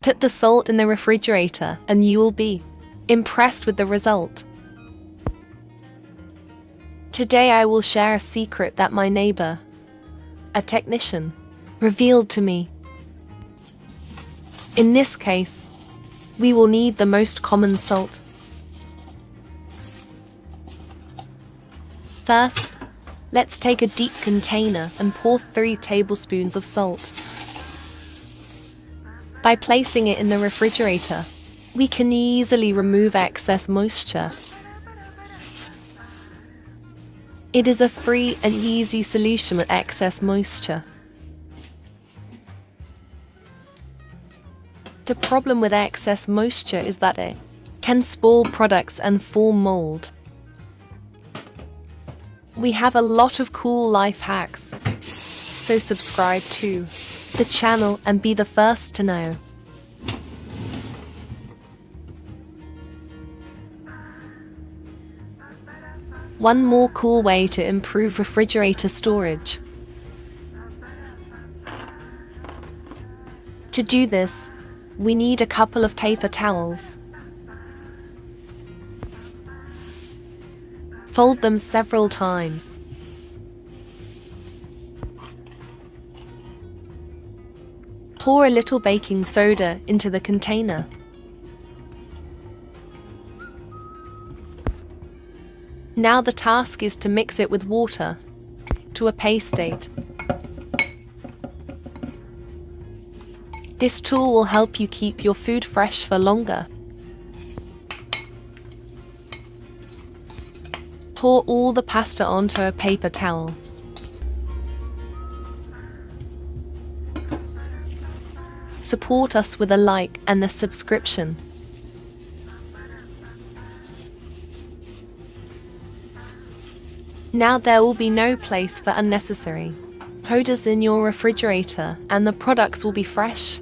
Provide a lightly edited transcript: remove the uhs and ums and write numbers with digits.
Put the salt in the refrigerator and you will be impressed with the result. Today I will share a secret that my neighbor, a technician, revealed to me. In this case, we will need the most common salt. First, let's take a deep container and pour 3 tablespoons of salt. By placing it in the refrigerator, we can easily remove excess moisture. It is a free and easy solution with excess moisture. The problem with excess moisture is that it can spoil products and form mold. We have a lot of cool life hacks, so subscribe to the channel and be the first to know. One more cool way to improve refrigerator storage. To do this, we need a couple of paper towels. Fold them several times. Pour a little baking soda into the container. Now the task is to mix it with water to a paste state. This tool will help you keep your food fresh for longer. Pour all the pasta onto a paper towel. Support us with a like and a subscription. Now there will be no place for unnecessary holders in your refrigerator and the products will be fresh,